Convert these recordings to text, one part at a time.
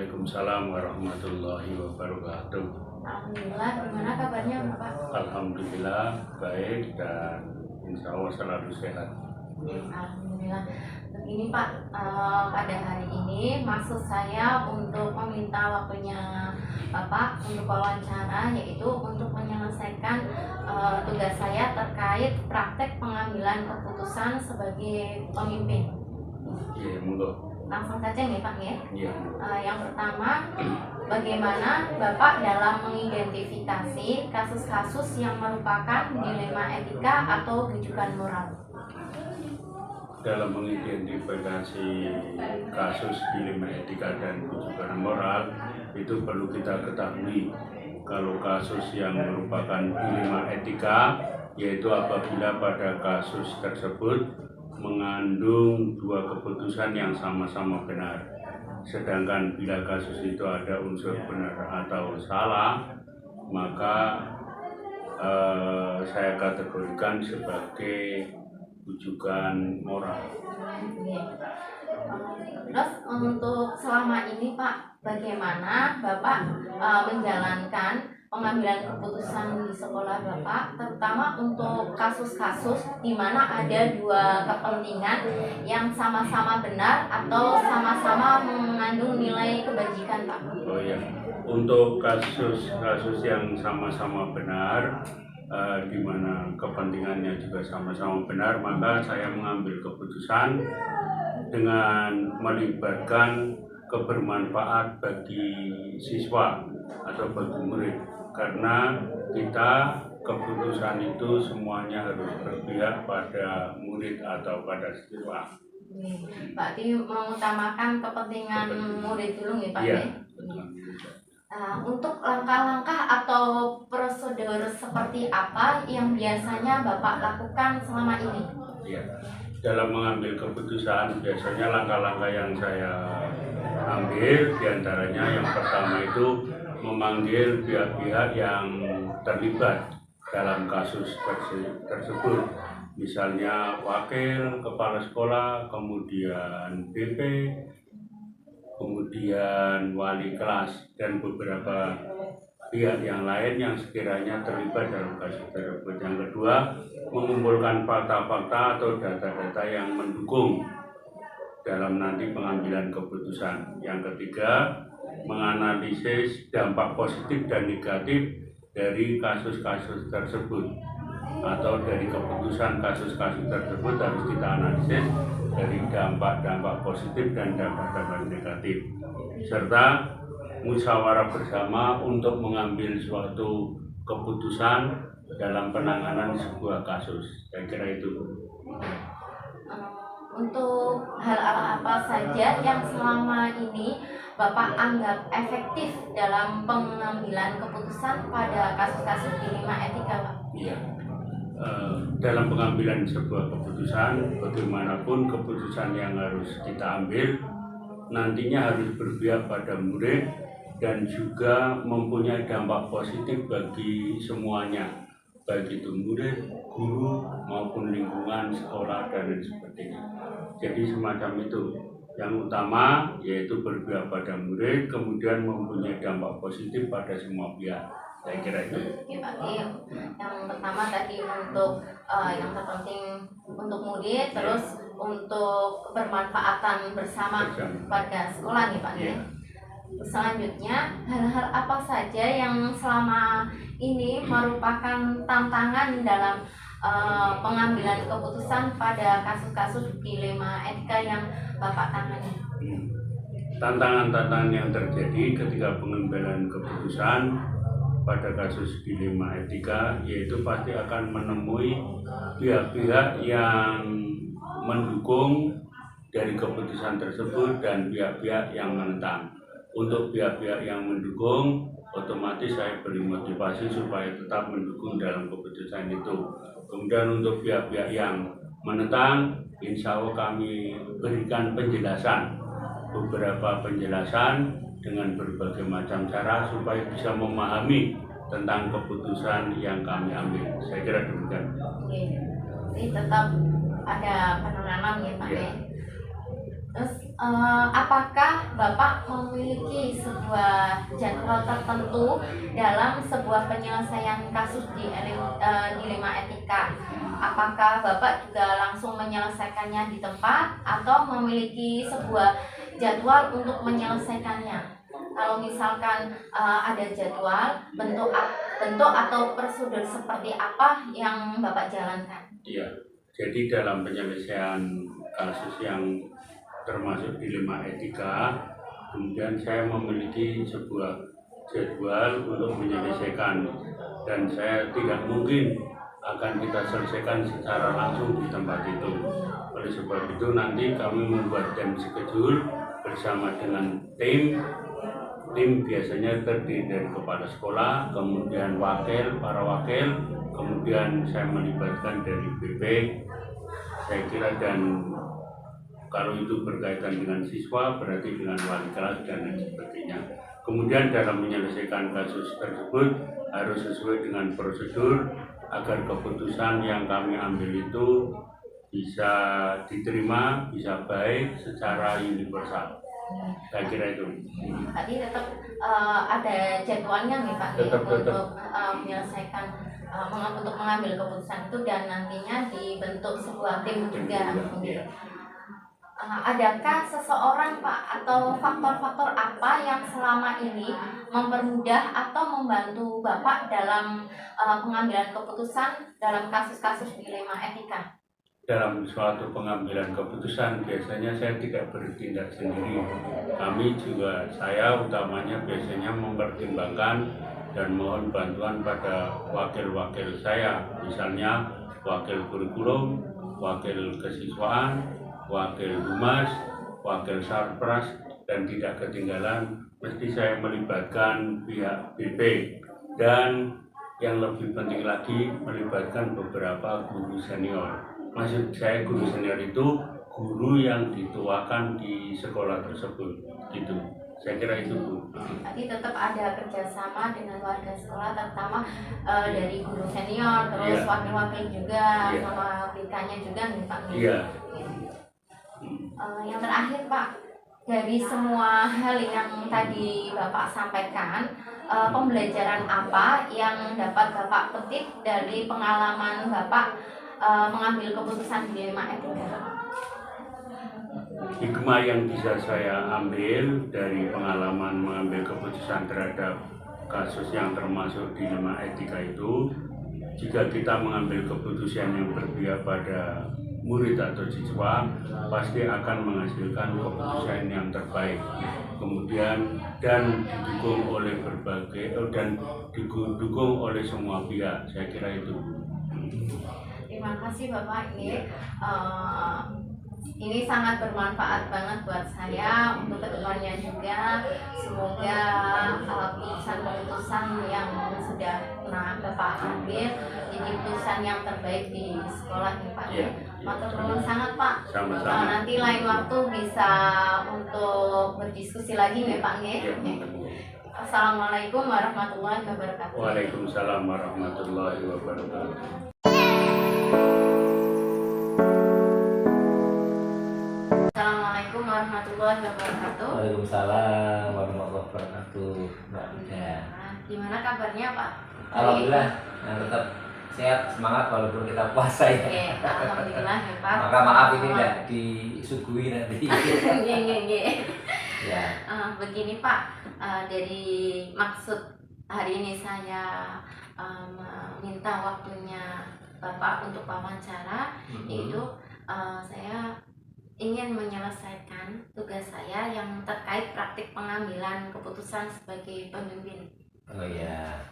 Waalaikumsalam warahmatullahi wabarakatuh. Alhamdulillah, gimana kabarnya Bapak? Alhamdulillah baik dan insya Allah selalu sehat. Alhamdulillah. Begini Pak, pada hari ini maksud saya untuk meminta waktunya Bapak untuk wawancara, yaitu untuk menyelesaikan tugas saya terkait praktek pengambilan keputusan sebagai pemimpin. Iya, monggo. Langsung saja nih Pak ya. Iya. Yang pertama, bagaimana Bapak dalam mengidentifikasi kasus-kasus yang merupakan dilema etika atau rujukan moral? Dalam mengidentifikasi kasus dilema etika dan rujukan moral itu perlu kita ketahui kalau kasus yang merupakan dilema etika yaitu apabila pada kasus tersebut mengandung dua keputusan yang sama-sama benar. Sedangkan bila kasus itu ada unsur benar atau salah, maka saya kategorikan sebagai rujukan moral. Terus untuk selama ini Pak, bagaimana Bapak menjalankan pengambilan keputusan di sekolah Bapak, terutama untuk kasus-kasus di mana ada dua kepentingan yang sama-sama benar atau sama-sama mengandung nilai kebajikan Pak? Oh ya, untuk kasus-kasus yang sama-sama benar, di mana kepentingannya juga sama-sama benar, maka saya mengambil keputusan dengan melibatkan kebermanfaat bagi siswa atau bagi murid, karena kita keputusan itu semuanya harus berpihak pada murid atau pada siswa. Berarti mengutamakan kepentingan murid dulu nih Pak Iya, ya? betul. Untuk langkah-langkah atau prosedur seperti apa yang biasanya Bapak lakukan selama ini? Ya, dalam mengambil keputusan biasanya langkah-langkah yang saya ambil diantaranya yang pertama itu memanggil pihak-pihak yang terlibat dalam kasus tersebut, misalnya wakil kepala sekolah, kemudian BP, kemudian wali kelas dan beberapa pihak yang lain yang sekiranya terlibat dalam kasus tersebut. Yang kedua, mengumpulkan fakta-fakta atau data-data yang mendukung dalam nanti pengambilan keputusan. Yang ketiga, menganalisis dampak positif dan negatif dari kasus-kasus tersebut atau dari keputusan kasus-kasus tersebut harus kita analisis dari dampak-dampak positif dan dampak-dampak negatif, serta musyawarah bersama untuk mengambil suatu keputusan dalam penanganan sebuah kasus. Saya kira itu. Untuk hal apa saja yang selama ini Bapak anggap efektif dalam pengambilan keputusan pada kasus-kasus dilema etika Pak? Iya. Dalam pengambilan sebuah keputusan, bagaimanapun keputusan yang harus kita ambil nantinya harus berpihak pada murid dan juga mempunyai dampak positif bagi semuanya, baik itu murid, guru maupun lingkungan sekolah dan lain sebagainya. Jadi semacam itu. Yang utama yaitu berpihak pada murid, kemudian mempunyai dampak positif pada semua pihak. Saya kira itu. Ya Pak, yang pertama tadi untuk yang terpenting untuk murid, terus untuk bermanfaatan bersama pada sekolah nih Pak ya. Selanjutnya, hal-hal apa saja yang selama ini merupakan tantangan dalam pengambilan keputusan pada kasus-kasus dilema etika yang Bapak tangani? Tantangan-tantangan yang terjadi ketika pengambilan keputusan pada kasus dilema etika yaitu pasti akan menemui pihak-pihak yang mendukung dari keputusan tersebut dan pihak-pihak yang menentang. Untuk pihak-pihak yang mendukung, otomatis saya beri motivasi supaya tetap mendukung dalam keputusan itu. Kemudian untuk pihak-pihak yang menentang, insya Allah kami berikan penjelasan, beberapa penjelasan dengan berbagai macam cara supaya bisa memahami tentang keputusan yang kami ambil. Saya kira demikian. Oke, jadi tetap ada penanganan ya Pak ya. Terus apakah Bapak memiliki sebuah jadwal tertentu dalam sebuah penyelesaian kasus dilema etika? Apakah Bapak juga langsung menyelesaikannya di tempat atau memiliki sebuah jadwal untuk menyelesaikannya? Kalau misalkan ada jadwal, bentuk atau prosedur seperti apa yang Bapak jalankan? Iya, jadi dalam penyelesaian kasus yang termasuk dilema etika, kemudian saya memiliki sebuah jadwal untuk menyelesaikan, dan saya tidak mungkin akan kita selesaikan secara langsung di tempat itu. Oleh sebab itu nanti kami membuat time schedule bersama dengan tim biasanya terdiri dari kepala sekolah, kemudian para wakil, kemudian saya melibatkan dari BP, saya kira, dan kalau itu berkaitan dengan siswa berarti dengan wali kelas dan lain sebagainya. Kemudian dalam menyelesaikan kasus tersebut harus sesuai dengan prosedur agar keputusan yang kami ambil itu bisa diterima, bisa baik secara universal. Saya kira itu. Tadi tetap ada jadwalnya nih Pak Tetap. untuk menyelesaikan untuk mengambil keputusan itu, dan nantinya dibentuk sebuah tim juga. Ya. Adakah seseorang Pak atau faktor-faktor apa yang selama ini mempermudah atau membantu Bapak dalam pengambilan keputusan dalam kasus-kasus dilema etika? Dalam suatu pengambilan keputusan biasanya saya tidak bertindak sendiri. Saya utamanya biasanya mempertimbangkan dan mohon bantuan pada wakil-wakil saya, misalnya wakil kurikulum, wakil kesiswaan, wakil humas, wakil sarpras, dan tidak ketinggalan mesti saya melibatkan pihak BP, dan yang lebih penting lagi melibatkan beberapa guru senior. Maksud saya guru senior itu guru yang dituakan di sekolah tersebut, gitu. Saya kira itu, Bu. Tadi tetap ada kerjasama dengan warga sekolah, terutama dari guru senior, terus wakil-wakil juga, sama BK-nya juga nih Pak. Iya. Yang terakhir Pak, dari semua hal yang tadi Bapak sampaikan, pembelajaran apa yang dapat Bapak petik dari pengalaman Bapak mengambil keputusan dilema etika? Hikmah yang bisa saya ambil dari pengalaman mengambil keputusan terhadap kasus yang termasuk dilema etika itu, jika kita mengambil keputusan yang berpihak pada murid atau siswa, pasti akan menghasilkan keputusan yang terbaik. Kemudian dan didukung oleh semua pihak. Saya kira itu. Terima kasih Bapak. Ini sangat bermanfaat banget buat saya untuk kedepannya juga. Semoga keputusan-keputusan yang sudah pernah Bapak ambil jadi keputusan yang terbaik di sekolah nih Pak. Matur nuwun sangat Pak. Sama-sama. Nanti lain waktu bisa untuk berdiskusi lagi nih Pak. Assalamualaikum warahmatullahi wabarakatuh. Waalaikumsalam warahmatullahi wabarakatuh. Assalamualaikum warahmatullahi wabarakatuh. Waalaikumsalam warahmatullahi wabarakatuh, Mbak Ida. Gimana kabarnya Pak? Alhamdulillah, tetap sehat, semangat walaupun kita puasa ya. Oke, alhamdulillah ya Pak. Maka maaf ini tidak disuguhi nanti. Ya. Begini Pak, dari maksud hari ini saya meminta waktunya Bapak untuk wawancara, yaitu saya ingin menyelesaikan tugas saya yang terkait praktik pengambilan keputusan sebagai pemimpin. Oh ya.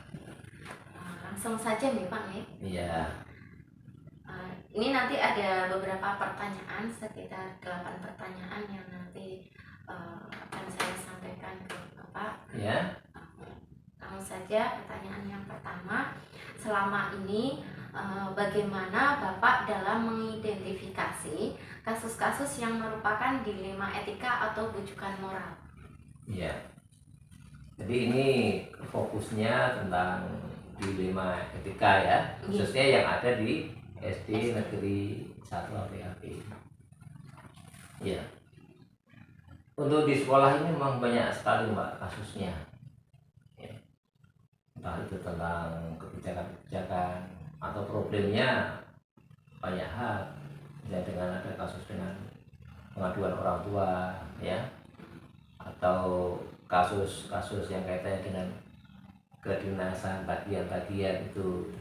Langsung saja nih Pak nih. Iya. Ini nanti ada beberapa pertanyaan, sekitar 8 pertanyaan yang nanti akan saya sampaikan ke Bapak. Ya. Langsung saja pertanyaan yang pertama, selama ini bagaimana Bapak dalam mengidentifikasi kasus-kasus yang merupakan dilema etika atau bujukan moral? Iya. Jadi ini fokusnya tentang dilema etika ya, khususnya yang ada di SD Negeri 1 APAP. Ya. untuk di sekolah ini memang banyak sekali Mbak kasusnya. Ya. Entah itu tentang kebijakan-kebijakan atau problemnya banyak hal. Ya, dengan ada kasus dengan pengaduan orang tua, ya, atau kasus-kasus yang kaitannya dengan kedinasan tagihan-tagihan itu.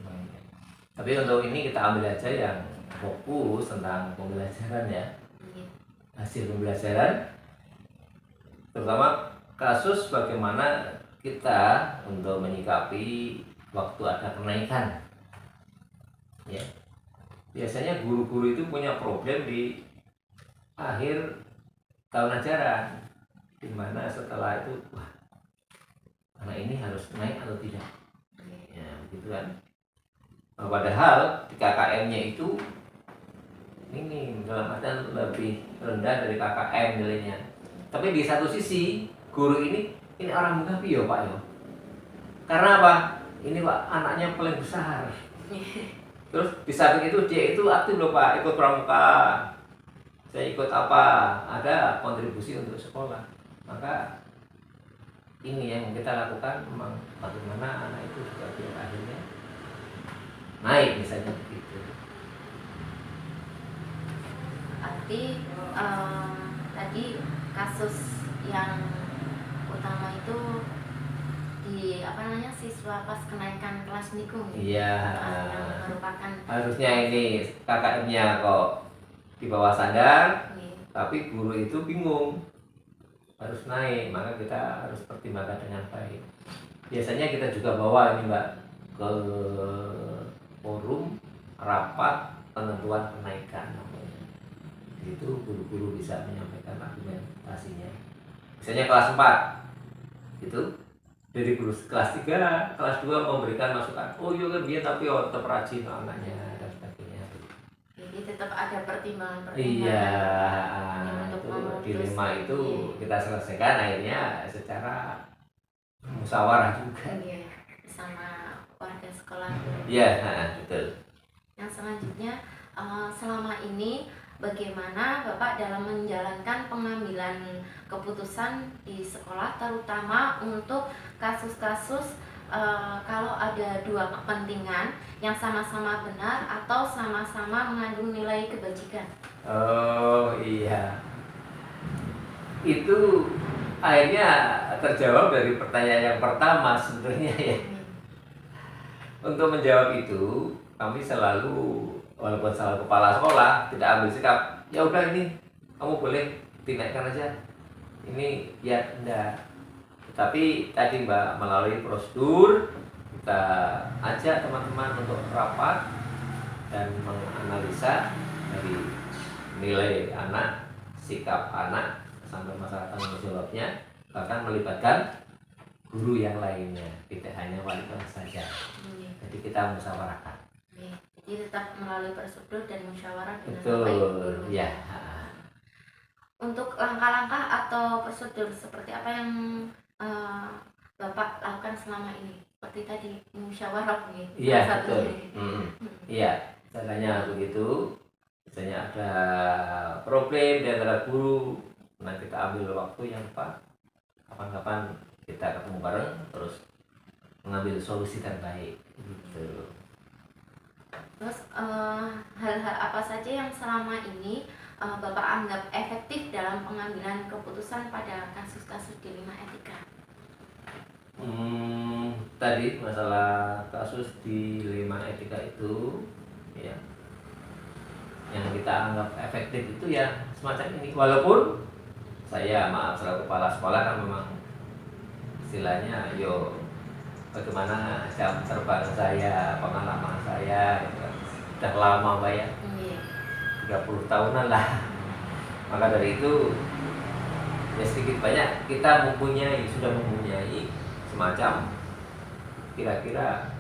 Tapi untuk ini kita ambil aja yang fokus tentang pembelajaran ya, hasil pembelajaran, terutama kasus bagaimana kita untuk menyikapi waktu ada kenaikan. Ya, biasanya guru-guru itu punya problem di akhir tahun ajaran, di mana setelah itu wah, anak ini harus naik atau tidak, ya begitu kan. Padahal di KKM-nya itu ini dalam artian lebih rendah dari KKM nilainya. Tapi di satu sisi guru ini orang menggapi ya Pak ya. Karena apa? Ini Pak anaknya paling besar. Terus di samping itu dia itu aktif loh Pak, ikut pramuka. Saya ikut apa? Ada kontribusi untuk sekolah. Maka ini yang kita lakukan memang bagaimana anak itu juga biar akhirnya naik misalnya begitu. Arti tadi kasus yang utama itu di siswa pas kenaikan kelas niku. Iya. Yang merupakan Harusnya ini KKM-nya kok di bawah standar, Iya. tapi guru itu bingung harus naik, maka kita harus pertimbangkan dengan baik. Biasanya kita juga bawa ini Mbak ke forum rapat penentuan kenaikan namanya. Itu guru-guru bisa menyampaikan argumentasinya. Misalnya kelas 4 itu dari guru kelas 3, kelas 2 memberikan masukan, oh iya kan dia tapi tetap rajin anaknya dan sebagainya. Jadi tetap ada pertimbangan-pertimbangan. Iya, untuk itu memutus. dilema itu kita selesaikan akhirnya secara musyawarah juga. Iya, sama warga sekolah. Iya, betul. Yang selanjutnya, selama ini bagaimana Bapak dalam menjalankan pengambilan keputusan di sekolah, terutama untuk kasus-kasus kalau ada dua kepentingan yang sama-sama benar atau sama-sama mengandung nilai kebajikan? Oh iya, itu akhirnya terjawab dari pertanyaan yang pertama sebenarnya ya. Untuk menjawab itu kami selalu, walaupun selalu kepala sekolah, tidak ambil sikap ya udah ini kamu boleh dinaikkan aja, ini ya enggak. Tapi tadi Mbak, melalui prosedur kita ajak teman-teman untuk rapat dan menganalisa dari nilai anak, sikap anak, sampai masalah tanggung jawabnya, bahkan melibatkan guru yang lainnya, tidak hanya wali kelas saja. Jadi kita musyawarahkan. Jadi tetap melalui prosedur dan musyawarah dengan Betul, baik guru. ya. Untuk langkah-langkah atau prosedur seperti apa yang Bapak lakukan selama ini? Seperti tadi musyawarah gitu. Iya, betul. Iya, caranya begitu. Misalnya ada problem di antara guru, nah kita ambil waktu yang tepat. Kapan-kapan kita ketemu bareng, terus mengambil solusi terbaik. Gitu. Terus hal-hal apa saja yang selama ini Bapak anggap efektif dalam pengambilan keputusan pada kasus-kasus dilema etika? Tadi masalah kasus dilema etika itu, ya, yang kita anggap efektif itu ya semacam ini. Walaupun saya selaku kepala sekolah kan memang istilahnya yo bagaimana jam terbang saya, pengalaman saya gitu kan. Sudah lama Mbak ya, 30 tahunan lah. Maka dari itu ya sedikit banyak kita sudah mempunyai semacam kira-kira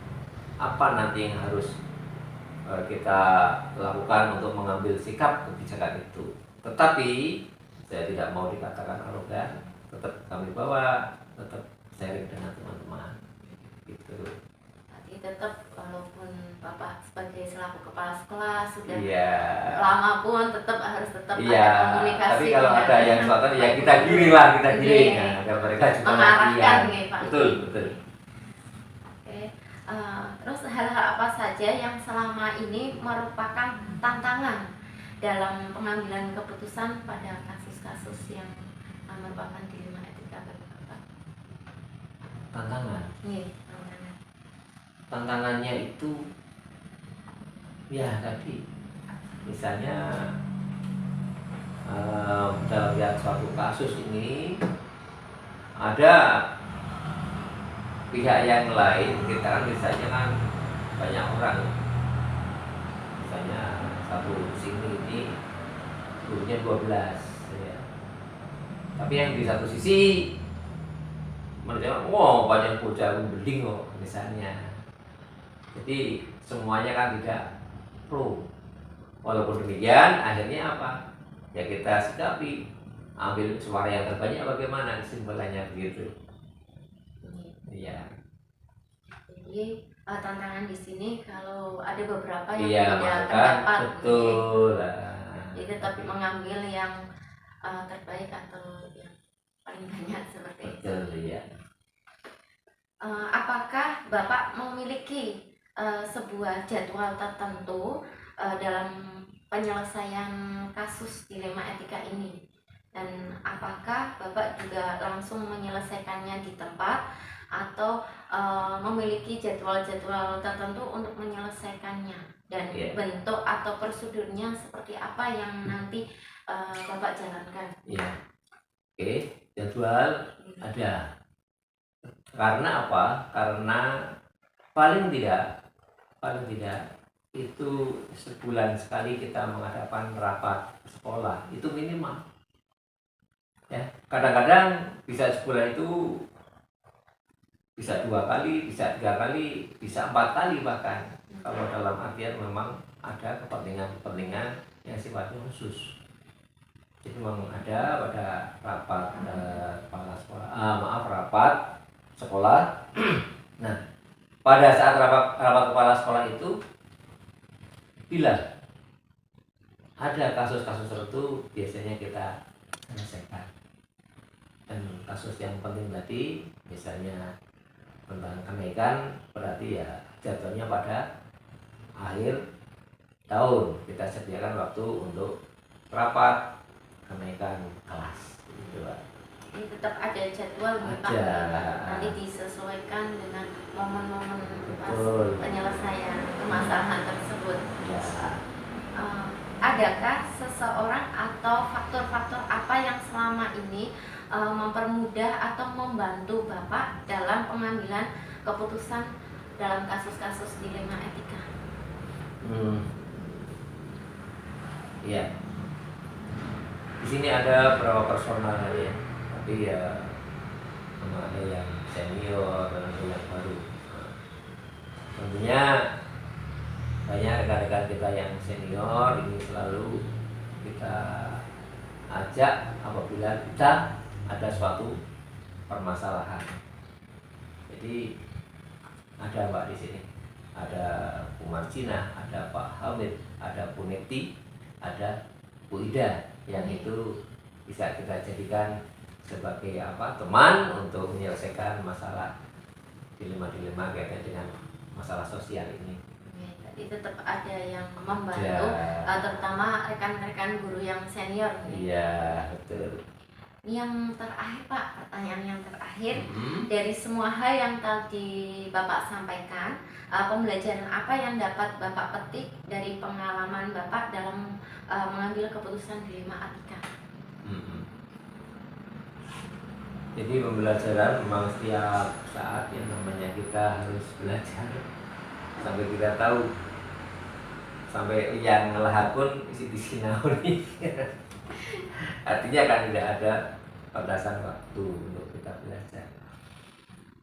apa nanti yang harus kita lakukan untuk mengambil sikap kebijakan itu. Tetapi saya tidak mau dikatakan arogan, tetap kami bawa, tetap sharing dengan teman-teman gitu. Tapi tetap walaupun Bapak sebagai selaku kepala sekolah sudah Iya. lama pun harus tetap Iya. ada komunikasi. Tapi kalau dengan ada yang sesuatu ya kita giring lah, kita giring. Iya. Nah, agar mereka juga Mengarahkan latihan. nih, Pak. Betul, betul. Oke. Terus hal-hal apa saja yang selama ini merupakan tantangan dalam pengambilan keputusan pada kasus-kasus yang merupakan dilema etika bagi Bapak? Tantangan. Iya, tantangan. Tantangannya itu ya tadi misalnya dalam lihat suatu kasus ini ada pihak yang lain, kita kan misalnya kan banyak orang, misalnya satu sini ini gurunya 12 ya. Tapi yang di satu sisi menurutnya wow banyak bocah beling kok misalnya, jadi semuanya kan tidak pro. Walaupun demikian akhirnya apa ya, kita sikapi, ambil suara yang terbanyak bagaimana, kesimpulannya begitu. Iya. Jadi tantangan di sini kalau ada beberapa yang Iya, berbeda maka pendapat, betul. jadi tetap mengambil yang terbaik atau yang paling banyak seperti itu. Betul, iya. Apakah Bapak memiliki sebuah jadwal tertentu dalam penyelesaian kasus dilema etika ini, dan apakah Bapak juga langsung menyelesaikannya di tempat atau memiliki jadwal-jadwal tertentu untuk menyelesaikannya, dan bentuk atau prosedurnya seperti apa yang nanti Bapak jalankan? Iya. Oke, jadwal ada. Karena apa? Karena paling tidak itu sebulan sekali kita mengadakan rapat sekolah, itu minimal. Ya, kadang-kadang bisa sebulan itu bisa 2 kali, bisa 3 kali, bisa 4 kali bahkan. Kalau dalam artian memang ada kepentingan yang sifatnya khusus. Jadi memang ada pada rapat kepala sekolah, rapat sekolah. Nah, pada saat rapat kepala sekolah itu, bila ada kasus-kasus tertentu biasanya kita selesaikan. Dan kasus yang penting tadi misalnya tentang kenaikan, berarti ya jatuhnya pada akhir tahun kita sediakan waktu untuk rapat kenaikan kelas gitu, Pak. Ini tetap ada jadwal nih, Pak. Nanti disesuaikan dengan momen-momen pas penyelesaian permasalahan tersebut. Ya. Adakah seseorang atau faktor-faktor apa yang selama ini mempermudah atau membantu Bapak dalam pengambilan keputusan dalam kasus-kasus dilema etika? Iya. Di sini ada beberapa personal ya, tapi ya ada yang senior dan ada yang baru. Tentunya banyak rekan-rekan kita yang senior ini selalu kita ajak apabila kita ada suatu permasalahan. Jadi ada Mbak di sini, ada Bu Marcina, ada Pak Hamid, ada Bu Neti, ada Bu Ida, yang itu bisa kita jadikan sebagai teman untuk menyelesaikan masalah dilema-dilema kaitan dengan masalah sosial ini. Jadi tetap ada yang membantu, terutama rekan-rekan guru yang senior. Iya, betul. Yang terakhir Pak, pertanyaan yang terakhir, dari semua hal yang tadi Bapak sampaikan, pembelajaran apa yang dapat Bapak petik dari pengalaman Bapak dalam mengambil keputusan dilema etika? Jadi pembelajaran memang setiap saat yang namanya kita harus belajar sampai kita tahu, sampai yang ngelah pun isi nauri. Artinya kan tidak ada batasan waktu untuk kita belajar.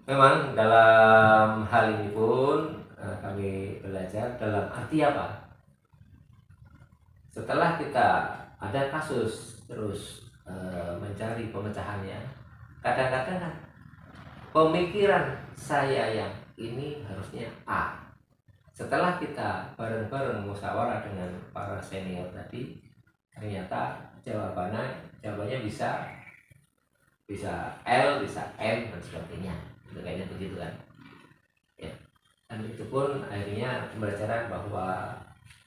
Memang dalam hal ini pun kami belajar dalam arti apa? Setelah kita ada kasus terus mencari pemecahannya, kadang-kadang pemikiran saya yang ini harusnya A, setelah kita bareng-bareng musyawarah dengan para senior tadi, ternyata jawabannya bisa L, bisa M dan sebagainya. Itu kayaknya begitu kan. Ya. Dan itu pun akhirnya pembelajaran bahwa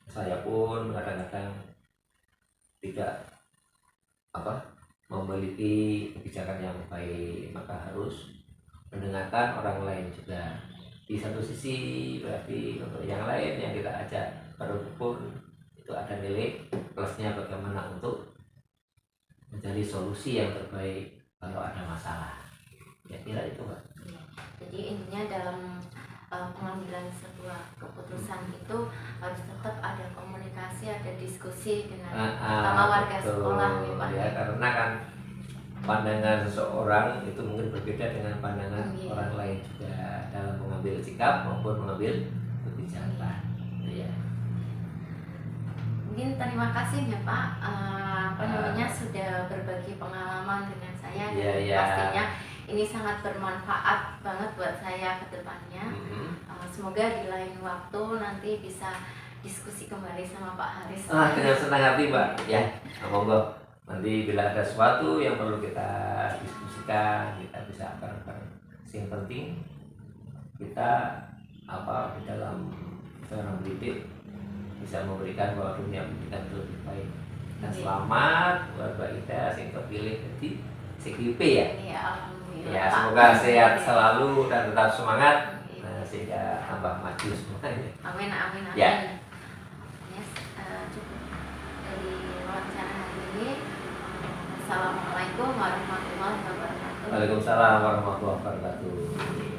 saya pun kadang-kadang tidak memiliki kebijakan yang baik, maka harus mendengarkan orang lain juga. Di satu sisi berarti untuk yang lain yang kita ajak berhukum itu ada nilai plusnya bagaimana untuk mencari solusi yang terbaik kalau ada masalah. Kira-kira itu Pak. Jadi intinya dalam pengambilan sebuah keputusan itu harus tetap ada komunikasi, ada diskusi dengan sama warga sekolah nih Pak. Ya, karena kan pandangan seseorang itu mungkin berbeda dengan pandangan orang lain juga dalam mengambil sikap maupun mengambil kebijakan. Ya. Mungkin terima kasih ya Pak, sudah berbagi pengalaman dengan saya. Pastinya ini sangat bermanfaat banget buat saya ke depannya. Semoga di lain waktu nanti bisa diskusi kembali sama Pak Haris. Dengan senang hati Mbak. Ya, monggo. Nanti bila ada sesuatu yang perlu kita diskusikan, kita bisa bareng-bareng. Yang penting kita di dalam seorang pendidik bisa memberikan bahwa dunia pendidikan itu lebih baik. Dan selamat buat Mbak Ida yang terpilih jadi CGP ya. Iya, alhamdulillah. Ya, semoga sehat selalu dan tetap semangat. Sehingga tambah maju semuanya. Amin, amin, amin. Ya. Yes, cukup dari wawancara hari ini. Assalamualaikum warahmatullahi wabarakatuh. Waalaikumsalam warahmatullahi wabarakatuh.